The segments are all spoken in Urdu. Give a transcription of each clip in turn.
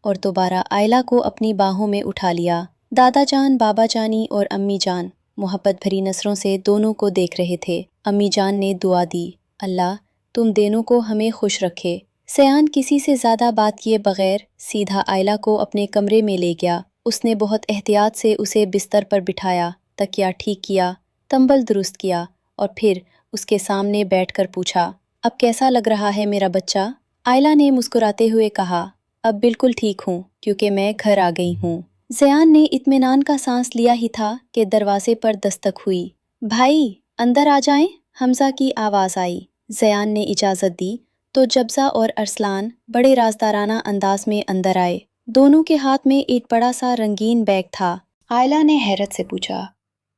اور دوبارہ آئلہ کو اپنی باہوں میں اٹھا لیا۔ دادا جان، بابا جانی اور امی جان محبت بھری نظروں سے دونوں کو دیکھ رہے تھے۔ امی جان نے دعا دی، اللہ تم دونوں کو ہمیں خوش رکھے۔ سیان کسی سے زیادہ بات کیے بغیر سیدھا آئلہ کو اپنے کمرے میں لے گیا۔ اس نے بہت احتیاط سے اسے بستر پر بٹھایا، تکیا ٹھیک کیا، تمبل درست کیا اور پھر اس کے سامنے بیٹھ کر پوچھا، اب کیسا لگ رہا ہے میرا بچہ؟ آئلہ نے مسکراتے ہوئے کہا، اب بالکل ٹھیک ہوں کیونکہ میں گھر آ گئی ہوں۔ زیان نے اطمینان کا سانس لیا ہی تھا کہ دروازے پر دستک ہوئی۔ بھائی اندر آ جائیں، حمزہ کی آواز آئی۔ زیان نے اجازت دی تو جبزہ اور ارسلان بڑے رازدارانہ انداز میں اندر آئے۔ دونوں کے ہاتھ میں ایک بڑا سا رنگین بیگ تھا۔ آئلہ نے حیرت سے پوچھا،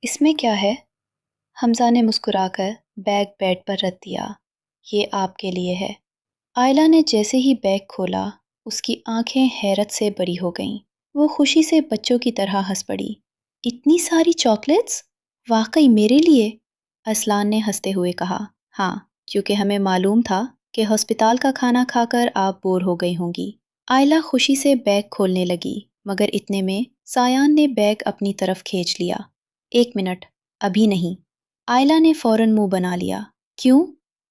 اس میں کیا ہے؟ حمزہ نے مسکرا کر بیگ بیڈ پر رکھ دیا، یہ آپ کے لیے ہے۔ آئلہ نے جیسے ہی بیگ کھولا اس کی آنکھیں حیرت سے بڑی ہو گئیں۔ وہ خوشی سے بچوں کی طرح ہنس پڑی۔ اتنی ساری چاکلیٹس؟ واقعی میرے لیے؟ ارسلان نے ہنستے ہوئے کہا، ہاں کیونکہ ہمیں معلوم تھا کہ ہسپتال کا کھانا کھا کر آپ بور ہو گئی ہوں گی۔ آئلہ خوشی سے بیگ کھولنے لگی مگر اتنے میں سایان نے بیگ اپنی طرف کھینچ لیا۔ ایک منٹ، ابھی نہیں۔ آئلہ نے فوراً منہ بنا لیا۔ کیوں؟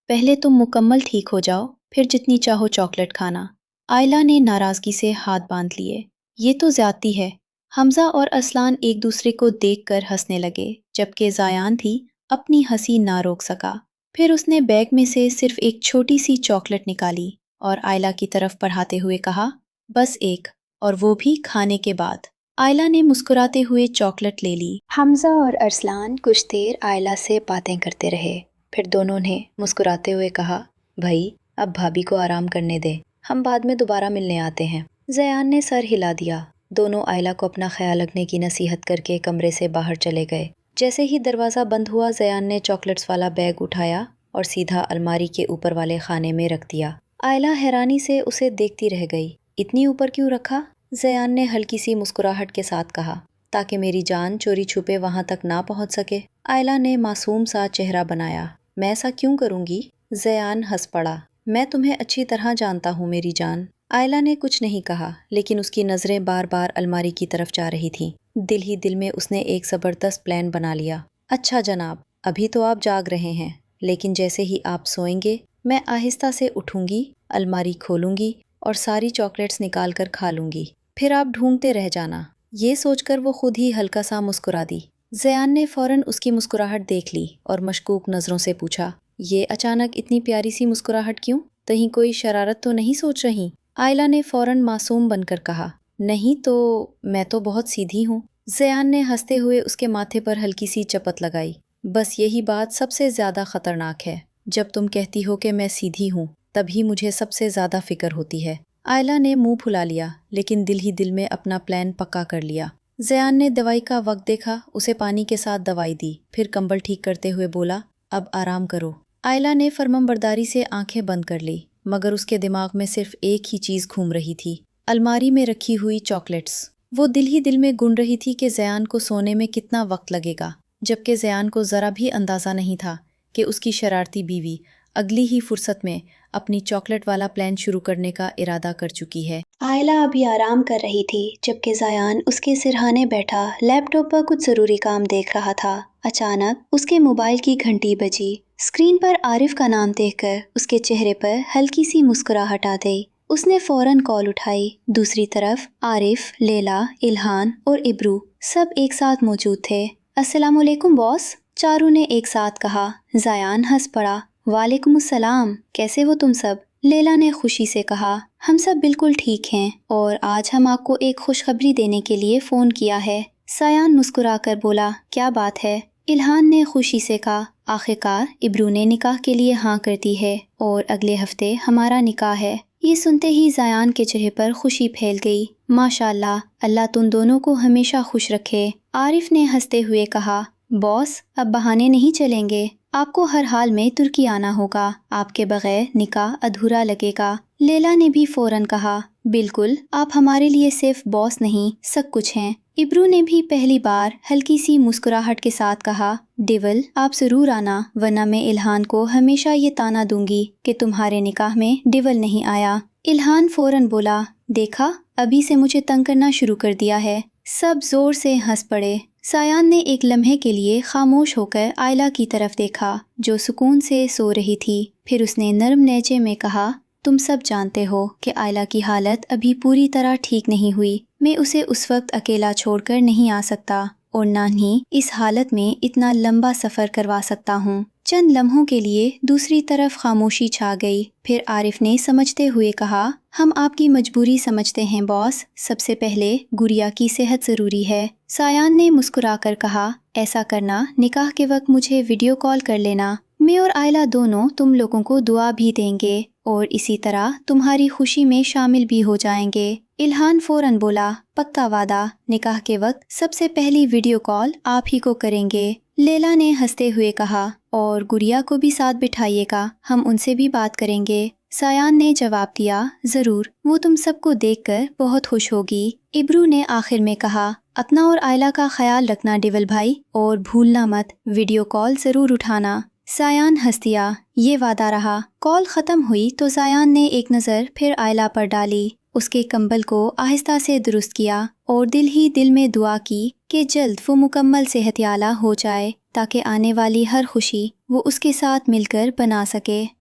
پہلے تم مکمل ٹھیک ہو جاؤ پھر جتنی چاہو چاکلیٹ کھانا۔ آئلہ نے ناراضگی سے ہاتھ باندھ لیے، یہ تو زیادتی ہے۔ حمزہ اور ارسلان ایک دوسرے کو دیکھ کر ہنسنے لگے جبکہ زایان تھی اپنی ہنسی نہ روک سکا۔ پھر اس نے بیگ میں سے صرف ایک چھوٹی سی چاکلیٹ نکالی اور آئلہ کی طرف بڑھاتے ہوئے کہا، بس ایک، اور وہ بھی کھانے کے بعد۔ آئلہ نے مسکراتے ہوئے چاکلیٹ لے لی۔ حمزہ اور ارسلان کچھ دیر آئلہ سے باتیں کرتے رہے، پھر دونوں نے مسکراتے ہوئے کہا، بھائی اب بھابھی کو آرام کرنے دے، ہم بعد میں دوبارہ ملنے آتے ہیں۔ زیان نے سر ہلا دیا۔ دونوں آئلہ کو اپنا خیال رکھنے کی نصیحت کر کے کمرے سے باہر چلے گئے۔ جیسے ہی دروازہ بند ہوا زیان نے چاکلیٹس والا بیگ اٹھایا اور سیدھا الماری کے اوپر والے خانے میں رکھ دیا۔ آئلہ حیرانی سے اسے دیکھتی رہ گئی۔ اتنی اوپر کیوں رکھا؟ زیان نے ہلکی سی مسکراہٹ کے ساتھ کہا، تاکہ میری جان چوری چھپے وہاں تک نہ پہنچ سکے۔ آئلہ نے معصوم سا چہرہ بنایا، میں ایسا کیوں کروں گی؟ زیان ہنس پڑا، میں تمہیں اچھی طرح جانتا ہوں میری جان۔ آئلہ نے کچھ نہیں کہا لیکن اس کی نظریں بار بار الماری کی طرف جا رہی تھیں۔ دل ہی دل میں اس نے ایک زبردست پلان بنا لیا۔ اچھا جناب، ابھی تو آپ جاگ رہے ہیں لیکن جیسے ہی آپ سوئیں گے میں آہستہ سے اٹھوں گی، الماری کھولوں گی اور ساری چاکلیٹس نکال کر کھا لوں گی، پھر آپ ڈھونڈتے رہ جانا۔ یہ سوچ کر وہ خود ہی ہلکا سا مسکرا دی۔ زیان نے فوراً اس کی مسکراہٹ دیکھ لی اور مشکوک نظروں سے پوچھا، یہ اچانک اتنی پیاری سی مسکراہٹ کیوں؟ کہیں کوئی شرارت تو نہیں سوچ رہی؟ آئلہ نے فوراً معصوم بن کر کہا، نہیں تو، میں تو بہت سیدھی ہوں۔ زیان نے ہنستے ہوئے اس کے ماتھے پر ہلکی سی چپت لگائی، بس یہی بات سب سے زیادہ خطرناک ہے، جب تم کہتی ہو کہ میں سیدھی ہوں تبھی مجھے سب سے زیادہ فکر ہوتی ہے۔ آئلہ نے منہ پھلا لیا لیکن دل ہی دل میں اپنا پلان پکا کر لیا۔ زیان نے دوائی کا وقت دیکھا، اسے پانی کے ساتھ دوائی دی، پھر کمبل ٹھیک کرتے ہوئے بولا، اب آرام کرو۔ آئلہ نے فرمانبرداری سے آنکھیں بند کر لی مگر اس کے دماغ میں صرف ایک ہی چیز گھوم رہی تھی، الماری میں رکھی ہوئی چاکلیٹس۔ وہ دل ہی دل میں گن رہی تھی کہ زیان کو سونے میں کتنا وقت لگے گا، جبکہ زیان کو ذرا بھی اندازہ نہیں تھا کہ اس کی شرارتی بیوی اگلی ہی فرصت میں اپنی چاکلیٹ والا پلان شروع کرنے کا ارادہ کر چکی ہے۔ آئلہ ابھی آرام کر رہی تھی جبکہ زیان اس کے سرہانے بیٹھا لیپ ٹاپ پر کچھ ضروری کام دیکھ رہا تھا۔ اچانک اس کے موبائل کی گھنٹی بجی۔ اسکرین پر عارف کا نام دیکھ کر اس کے چہرے پر ہلکی سی مسکراہٹ آ گئی۔ اس نے فوراً کال اٹھائی۔ دوسری طرف عارف، لیلا، الہان اور ابرو سب ایک ساتھ موجود تھے۔ السلام علیکم باس، چاروں نے ایک ساتھ کہا۔ زیان ہنس پڑا، وعلیکم السلام، کیسے ہو تم سب؟ لیلا نے خوشی سے کہا، ہم سب بالکل ٹھیک ہیں اور آج ہم آپ کو ایک خوشخبری دینے کے لیے فون کیا ہے۔ زیان مسکرا کر بولا، کیا بات ہے؟ الہان نے خوشی سے کہا، آخرکار ابرو نے نکاح کے لیے ہاں کر دی ہے اور اگلے ہفتے ہمارا نکاح ہے۔ یہ سنتے ہی زیان کے چہرے پر خوشی پھیل گئی۔ ماشاءاللہ، اللہ تم دونوں کو ہمیشہ خوش رکھے۔ عارف نے ہنستے ہوئے کہا، باس اب بہانے نہیں چلیں گے، آپ کو ہر حال میں ترکی آنا ہوگا، آپ کے بغیر نکاح ادھورا لگے گا۔ لیلا نے بھی فوراً کہا، بالکل، آپ ہمارے لیے صرف باس نہیں سب کچھ ہیں۔ ابرو نے بھی پہلی بار ہلکی سی مسکراہٹ کے ساتھ کہا، ڈیول آپ ضرور آنا ورنہ میں الہان کو ہمیشہ یہ تانا دوں گی کہ تمہارے نکاح میں ڈیول نہیں آیا۔ الہان فوراً بولا، دیکھا ابھی سے مجھے تنگ کرنا شروع کر دیا ہے۔ سب زور سے ہنس پڑے۔ سایان نے ایک لمحے کے لیے خاموش ہو کر آئلہ کی طرف دیکھا جو سکون سے سو رہی تھی، پھر اس نے نرم لہجے میں کہا، تم سب جانتے ہو کہ آئلہ کی حالت ابھی پوری طرح ٹھیک نہیں ہوئی۔ میں اسے اس وقت اکیلا چھوڑ کر نہیں آ سکتا اور نہ ہی اس حالت میں اتنا لمبا سفر کروا سکتا ہوں۔ چند لمحوں کے لیے دوسری طرف خاموشی چھا گئی، پھر عارف نے سمجھتے ہوئے کہا، ہم آپ کی مجبوری سمجھتے ہیں باس، سب سے پہلے گڑیا کی صحت ضروری ہے۔ سایان نے مسکرا کر کہا، ایسا کرنا نکاح کے وقت مجھے ویڈیو کال کر لینا، میں اور آئلہ دونوں تم لوگوں کو دعا بھی دیں گے اور اسی طرح تمہاری خوشی میں شامل بھی ہو جائیں گے۔ الہان فوراً بولا، پکا وعدہ، نکاح کے وقت سب سے پہلی ویڈیو کال آپ ہی کو کریں گے۔ لیلا نے ہنستے ہوئے کہا، اور گڑیا کو بھی ساتھ بٹھائیے گا، ہم ان سے بھی بات کریں گے۔ سایان نے جواب دیا، ضرور، وہ تم سب کو دیکھ کر بہت خوش ہوگی۔ ابرو نے آخر میں کہا، اپنا اور آئلہ کا خیال رکھنا ڈیول بھائی، اور بھولنا مت، ویڈیو کال ضرور اٹھانا۔ سایان ہنس دیا، یہ وعدہ رہا۔ کال ختم ہوئی تو سایان نے ایک نظر پھر آئلہ پر ڈالی، اس کے کمبل کو آہستہ سے درست کیا اور دل ہی دل میں دعا کی کہ جلد وہ مکمل صحت یابی ہو جائے تاکہ آنے والی ہر خوشی وہ اس کے ساتھ مل کر بنا سکے۔